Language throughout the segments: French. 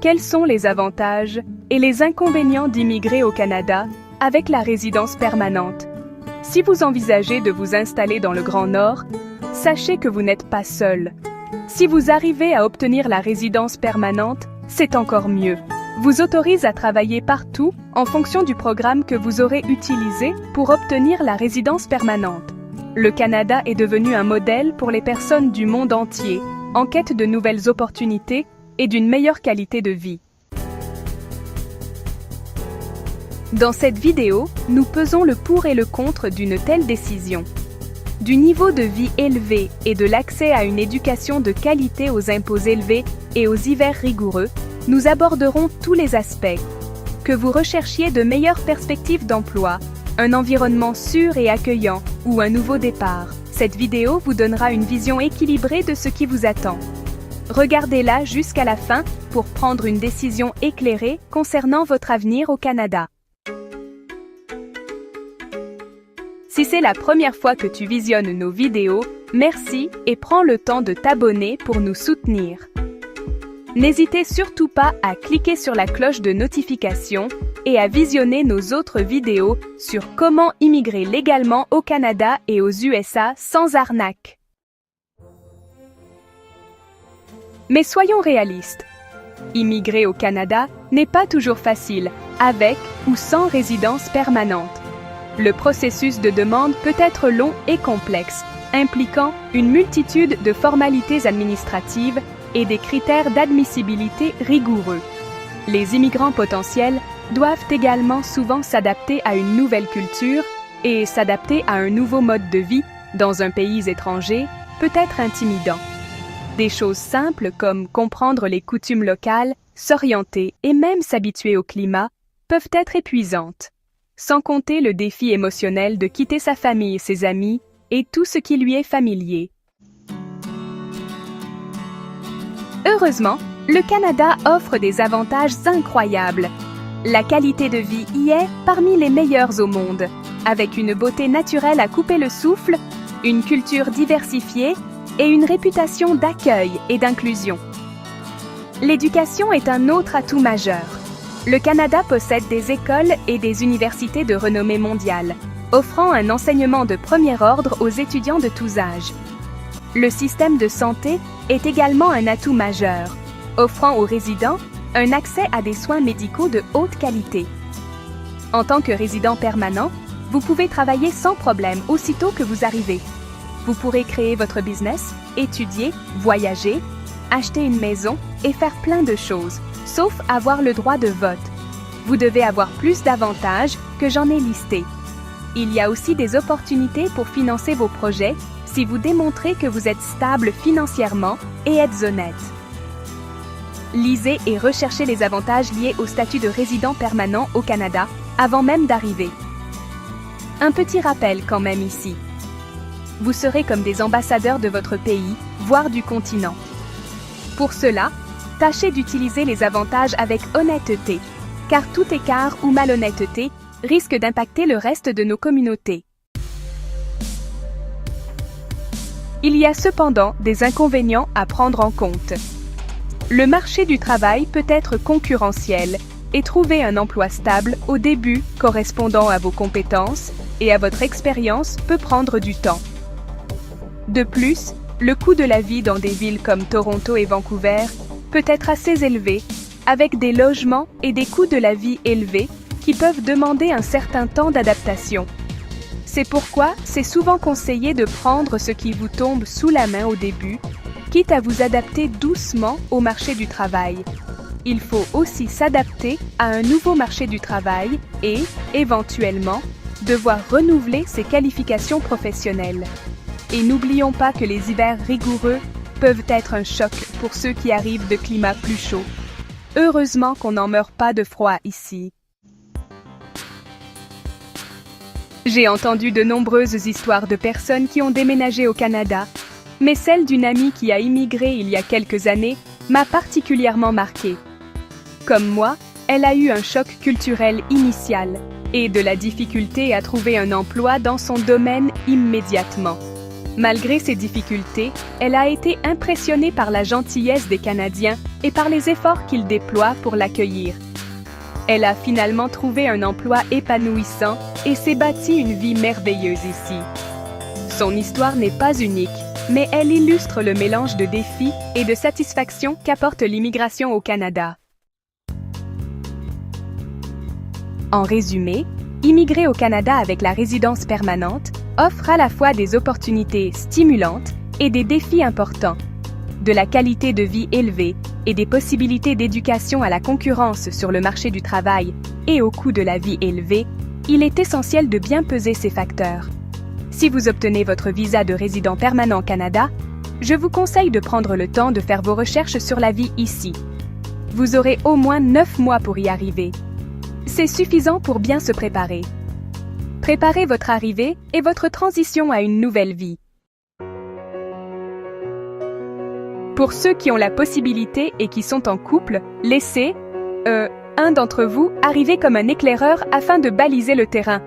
Quels sont les avantages et les inconvénients d'immigrer au Canada avec la résidence permanente? Si vous envisagez de vous installer dans le Grand Nord, sachez que vous n'êtes pas seul. Si vous arrivez à obtenir la résidence permanente, c'est encore mieux. Vous autorise à travailler partout en fonction du programme que vous aurez utilisé pour obtenir la résidence permanente. Le Canada est devenu un modèle pour les personnes du monde entier, en quête de nouvelles opportunités et d'une meilleure qualité de vie. Dans cette vidéo, nous pesons le pour et le contre d'une telle décision. Du niveau de vie élevé et de l'accès à une éducation de qualité aux impôts élevés et aux hivers rigoureux, nous aborderons tous les aspects. Que vous recherchiez de meilleures perspectives d'emploi, un environnement sûr et accueillant ou un nouveau départ, cette vidéo vous donnera une vision équilibrée de ce qui vous attend. Regardez-la jusqu'à la fin pour prendre une décision éclairée concernant votre avenir au Canada. Si c'est la première fois que tu visionnes nos vidéos, merci et prends le temps de t'abonner pour nous soutenir. N'hésitez surtout pas à cliquer sur la cloche de notification et à visionner nos autres vidéos sur comment immigrer légalement au Canada et aux USA sans arnaque. Mais soyons réalistes. Immigrer au Canada n'est pas toujours facile, avec ou sans résidence permanente. Le processus de demande peut être long et complexe, impliquant une multitude de formalités administratives et des critères d'admissibilité rigoureux. Les immigrants potentiels doivent également souvent s'adapter à une nouvelle culture et s'adapter à un nouveau mode de vie dans un pays étranger peut être intimidant. Des choses simples comme comprendre les coutumes locales, s'orienter et même s'habituer au climat peuvent être épuisantes. Sans compter le défi émotionnel de quitter sa famille, ses amis et tout ce qui lui est familier. Heureusement, le Canada offre des avantages incroyables. La qualité de vie y est parmi les meilleures au monde, avec une beauté naturelle à couper le souffle, une culture diversifiée et une réputation d'accueil et d'inclusion. L'éducation est un autre atout majeur. Le Canada possède des écoles et des universités de renommée mondiale, offrant un enseignement de premier ordre aux étudiants de tous âges. Le système de santé est également un atout majeur, offrant aux résidents un accès à des soins médicaux de haute qualité. En tant que résident permanent, vous pouvez travailler sans problème aussitôt que vous arrivez. Vous pourrez créer votre business, étudier, voyager, acheter une maison et faire plein de choses, sauf avoir le droit de vote. Vous devez avoir plus d'avantages que j'en ai listés. Il y a aussi des opportunités pour financer vos projets si vous démontrez que vous êtes stable financièrement et êtes honnête. Lisez et recherchez les avantages liés au statut de résident permanent au Canada avant même d'arriver. Un petit rappel quand même ici. Vous serez comme des ambassadeurs de votre pays, voire du continent. Pour cela, tâchez d'utiliser les avantages avec honnêteté, car tout écart ou malhonnêteté risque d'impacter le reste de nos communautés. Il y a cependant des inconvénients à prendre en compte. Le marché du travail peut être concurrentiel et trouver un emploi stable au début correspondant à vos compétences et à votre expérience peut prendre du temps. De plus, le coût de la vie dans des villes comme Toronto et Vancouver peut être assez élevé, avec des logements et des coûts de la vie élevés qui peuvent demander un certain temps d'adaptation. C'est pourquoi c'est souvent conseillé de prendre ce qui vous tombe sous la main au début, quitte à vous adapter doucement au marché du travail. Il faut aussi s'adapter à un nouveau marché du travail et, éventuellement, devoir renouveler ses qualifications professionnelles. Et n'oublions pas que les hivers rigoureux peuvent être un choc pour ceux qui arrivent de climats plus chauds. Heureusement qu'on n'en meurt pas de froid ici. J'ai entendu de nombreuses histoires de personnes qui ont déménagé au Canada, mais celle d'une amie qui a immigré il y a quelques années m'a particulièrement marquée. Comme moi, elle a eu un choc culturel initial et de la difficulté à trouver un emploi dans son domaine immédiatement. Malgré ces difficultés, elle a été impressionnée par la gentillesse des Canadiens et par les efforts qu'ils déploient pour l'accueillir. Elle a finalement trouvé un emploi épanouissant et s'est bâtie une vie merveilleuse ici. Son histoire n'est pas unique, mais elle illustre le mélange de défis et de satisfaction qu'apporte l'immigration au Canada. En résumé, immigrer au Canada avec la résidence permanente offre à la fois des opportunités stimulantes et des défis importants. De la qualité de vie élevée et des possibilités d'éducation à la concurrence sur le marché du travail et au coût de la vie élevé, il est essentiel de bien peser ces facteurs. Si vous obtenez votre visa de résident permanent Canada, je vous conseille de prendre le temps de faire vos recherches sur la vie ici. Vous aurez au moins 9 mois pour y arriver. C'est suffisant pour bien se préparer. Préparez votre arrivée et votre transition à une nouvelle vie. Pour ceux qui ont la possibilité et qui sont en couple, laissez un d'entre vous arriver comme un éclaireur afin de baliser le terrain.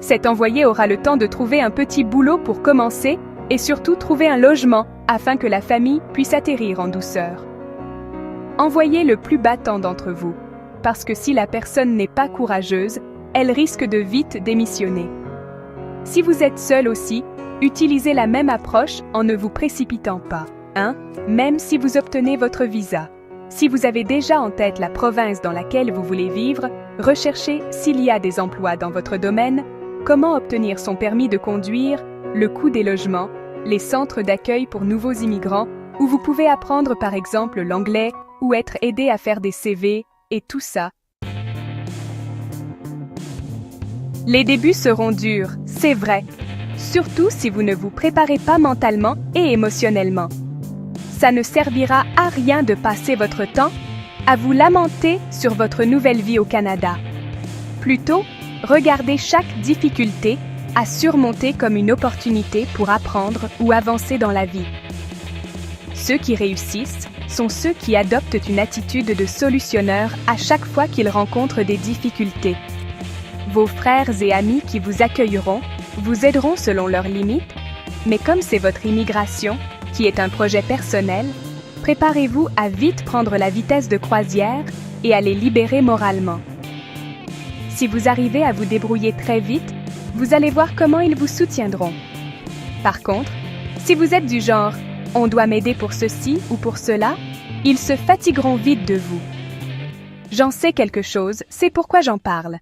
Cet envoyé aura le temps de trouver un petit boulot pour commencer et surtout trouver un logement afin que la famille puisse atterrir en douceur. Envoyez le plus battant d'entre vous, parce que si la personne n'est pas courageuse, elle risque de vite démissionner. Si vous êtes seul aussi, utilisez la même approche en ne vous précipitant pas. Même si vous obtenez votre visa. Si vous avez déjà en tête la province dans laquelle vous voulez vivre, recherchez s'il y a des emplois dans votre domaine, comment obtenir son permis de conduire, le coût des logements, les centres d'accueil pour nouveaux immigrants, où vous pouvez apprendre par exemple l'anglais ou être aidé à faire des CV, et tout ça. Les débuts seront durs, c'est vrai, surtout si vous ne vous préparez pas mentalement et émotionnellement. Ça ne servira à rien de passer votre temps à vous lamenter sur votre nouvelle vie au Canada. Plutôt, regardez chaque difficulté à surmonter comme une opportunité pour apprendre ou avancer dans la vie. Ceux qui réussissent sont ceux qui adoptent une attitude de solutionneur à chaque fois qu'ils rencontrent des difficultés. Vos frères et amis qui vous accueilleront vous aideront selon leurs limites, mais comme c'est votre immigration, qui est un projet personnel, préparez-vous à vite prendre la vitesse de croisière et à les libérer moralement. Si vous arrivez à vous débrouiller très vite, vous allez voir comment ils vous soutiendront. Par contre, si vous êtes du genre « on doit m'aider pour ceci ou pour cela », ils se fatigueront vite de vous. J'en sais quelque chose, c'est pourquoi j'en parle.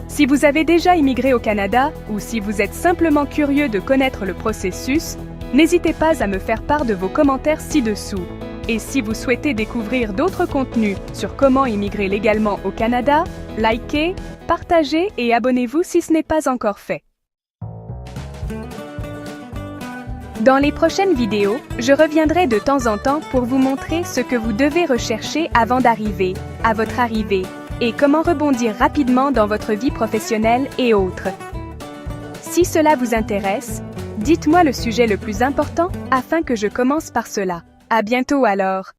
Si vous avez déjà immigré au Canada ou si vous êtes simplement curieux de connaître le processus, n'hésitez pas à me faire part de vos commentaires ci-dessous. Et si vous souhaitez découvrir d'autres contenus sur comment immigrer légalement au Canada, likez, partagez et abonnez-vous si ce n'est pas encore fait. Dans les prochaines vidéos, je reviendrai de temps en temps pour vous montrer ce que vous devez rechercher avant d'arriver, à votre arrivée, et comment rebondir rapidement dans votre vie professionnelle et autres. Si cela vous intéresse, dites-moi le sujet le plus important afin que je commence par cela. À bientôt alors!